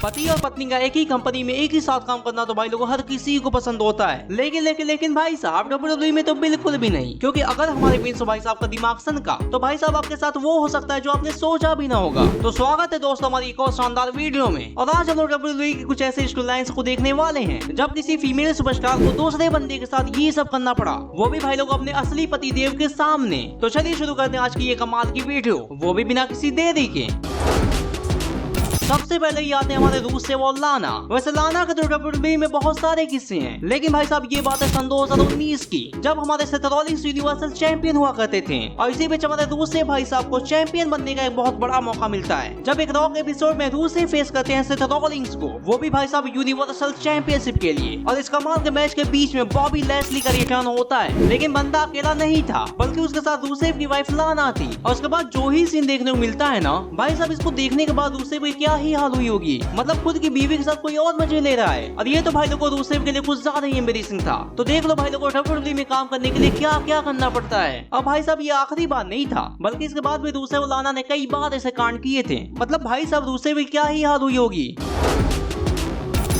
पति और पत्नी का एक ही कंपनी में एक ही साथ काम करना तो भाई लोगों हर किसी को पसंद होता है, लेकिन भाई साहब WWE में तो बिल्कुल भी नहीं। क्योंकि अगर हमारे विंस भाई साहब का दिमाग सनका तो भाई साहब आपके साथ वो हो सकता है जो आपने सोचा भी ना होगा। तो स्वागत है दोस्तों हमारी एक और शानदार वीडियो में। और आज हम लोग WWE की कुछ ऐसे स्टोरी लाइंस को देखने वाले हैं जब किसी फीमेल सुपरस्टार को दूसरे बंदे के साथ ये सब करना पड़ा, वो भी भाई लोग अपने असली पति देव के सामने। तो चलिए शुरू करते हैं आज की ये कमाल की वीडियो, वो भी बिना किसी देरी के। सबसे पहले ही आते हैं हमारे रूस से वो लाना। वैसे लाना के WWE में बहुत सारे किस्से हैं, लेकिन भाई साहब ये बात है सन 2019 की, जब हमारे सेथ रॉलिंस यूनिवर्सल चैंपियन हुआ करते थे। और इसी बीच हमारे रूस से भाई साहब को चैंपियन बनने का एक बहुत बड़ा मौका मिलता है जब एक रॉक एपिसोड में रूस से फेस करते हैं सेथ रॉलिंस को, वो भी भाई साहब यूनिवर्सल चैंपियनशिप के लिए। और इस कमाल के मैच के बीच में बॉबी लैस्ली का रिटर्न होता है, लेकिन बंदा अकेला नहीं था बल्कि उसके साथ रूसेव की वाइफ लाना थी। और उसके बाद जो ही सीन देखने को मिलता है ना भाई साहब, इसको देखने के बाद रूसेव की क्या ही हाल हुई होगी। मतलब खुद की बीवी के साथ कोई और मजे ले रहा है, और ये तो भाई लोगों को रूसेव के लिए कुछ ज्यादा ही एम्बैरेसिंग था। तो देख लो भाई लोगों को WWE में काम करने के लिए क्या क्या करना पड़ता है। अब भाई साहब ये आखिरी बार नहीं था, बल्कि इसके बाद भी रूसेव लाना ने कई बार ऐसे कांड किए थे। मतलब भाई साहब रूसेव की क्या ही हाल हुई होगी।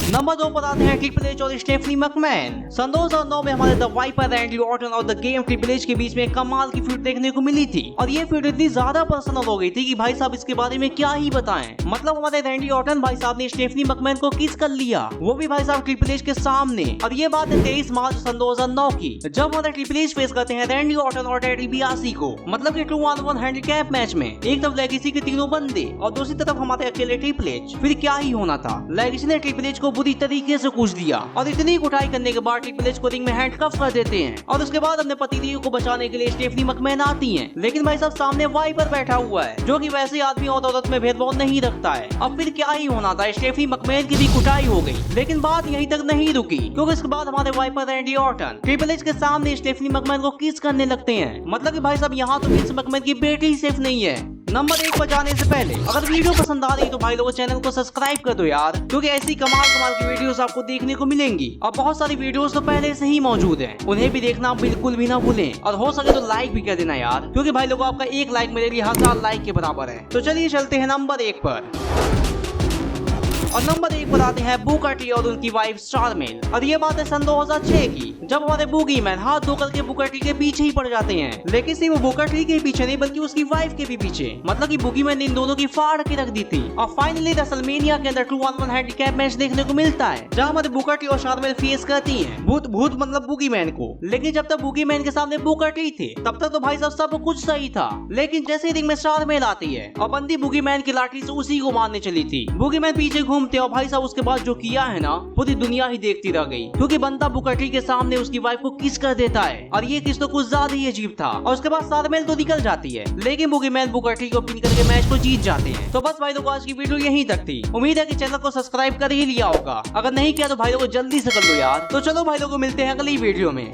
नंबर 2 पर आते हैं ट्रिपल एच और स्टेफनी मैकमैन। सन 2009 में हमारे द वाइपर रैंडी ऑर्टन और द गेम ट्रिपल एच के बीच में कमाल की फीड देखने को मिली थी, और ये फीड इतनी ज्यादा पर्सनल हो गई थी कि भाई साहब इसके बारे में क्या ही बताएं। मतलब हमारे रैंडी ऑर्टन भाई साहब ने स्टेफनी मैकमैन को किस कर लिया, वो भी भाई साहब ट्रिपल एच के सामने। और ये बात है 23 मार्च सन 2009 की, जब हमारे ट्रिपल एच फेस करते हैं रैंडी ऑर्टन और टेडी डिबियासी को। मतलब कि 2-on-1 हैंडीकैप मैच में एक तरफ लेगेसी के तीनों बंदे और दूसरी तरफ हमारे अकेले ट्रिपल एच। फिर क्या ही होना था, लेगेसी ने ट्रिपल एच को बुरी तरीके से पूछ दिया, और इतनी कुटाई करने के बाद ट्रिपल एच को रिंग में हैंडकफ कर देते हैं। और उसके बाद अपने पतिदेव को बचाने के लिए स्टेफनी मैकमैन आती हैं। लेकिन भाई साहब सामने वाइपर बैठा हुआ है जो कि वैसे आदमी और औरत में भेदभाव नहीं रखता है। अब फिर क्या ही होना था, स्टेफनी मैकमैन की भी कुटाई हो गई। लेकिन बात यहीं तक नहीं रुकी, क्योंकि इसके बाद हमारे Viper Randy Orton Triple H के सामने स्टेफनी मैकमैन को किस करने लगते हैं। मतलब कि भाई साहब यहाँ तो विंस मैकमैन की बेटी ही सेफ नहीं है। नंबर 1 पर जाने से पहले अगर वीडियो पसंद आ रही तो भाई लोगों चैनल को सब्सक्राइब कर दो यार, क्योंकि ऐसी कमाल की वीडियोस आपको देखने को मिलेंगी। और बहुत सारी वीडियोस तो पहले से ही मौजूद हैं, उन्हें भी देखना बिल्कुल भी ना भूलें। और हो सके तो लाइक भी कर देना यार, क्योंकि भाई लोगों आपका एक लाइक मेरे लिए 1000 लाइक के बराबर है। तो चलिए चलते हैं नंबर 1 पर। और नंबर 1 पर आते हैं बुकर टी और उनकी वाइफ शारमेल। और ये बात है सन 2006 की, जब हमारे बूगी मैन हाथ धोकर के बुकर टी के पीछे ही पड़ जाते हैं। लेकिन सिर्फ बुकर टी के पीछे नहीं बल्कि उसकी वाइफ के भी पीछे। मतलब कि बूगी मैन ने इन दोनों की फाड़ के रख दी थी। और फाइनली रेसलमेनिया के अंदर 2-on-1 हैंडीकैप मैच देखने को मिलता है, जहाँ हमारे बुकर टी और शारमेल फेस करती हैं भूत मतलब बूगी मैन को। लेकिन जब तक बूगी मैन के सामने बुकर टी थे तब तक तो भाई साहब सब कुछ सही था। लेकिन जैसे रिंग में शारमेल आती है और बंदी बूगी मैन की लाठी से उसी को मारने चली थी, बूगी मैन पीछे घूमते और भाई साहब उसके बाद जो किया है ना पूरी दुनिया ही देखती रह गई, क्योंकि बंदा बुकर टी के सामने उसकी वाइफ को किस कर देता है। और ये किस तो कुछ ज्यादा ही अजीब था। और उसके बाद शारमेल तो निकल जाती है, लेकिन बूगी मैन बुकर टी को पिन करके मैच को जीत जाते हैं। तो बस भाई लोग आज की वीडियो यहीं तक थी। उम्मीद है कि चैनल को सब्सक्राइब कर ही लिया होगा, अगर नहीं किया तो भाई लोग जल्दी से कर लो यार। तो चलो भाई लोग मिलते हैं अगली वीडियो में।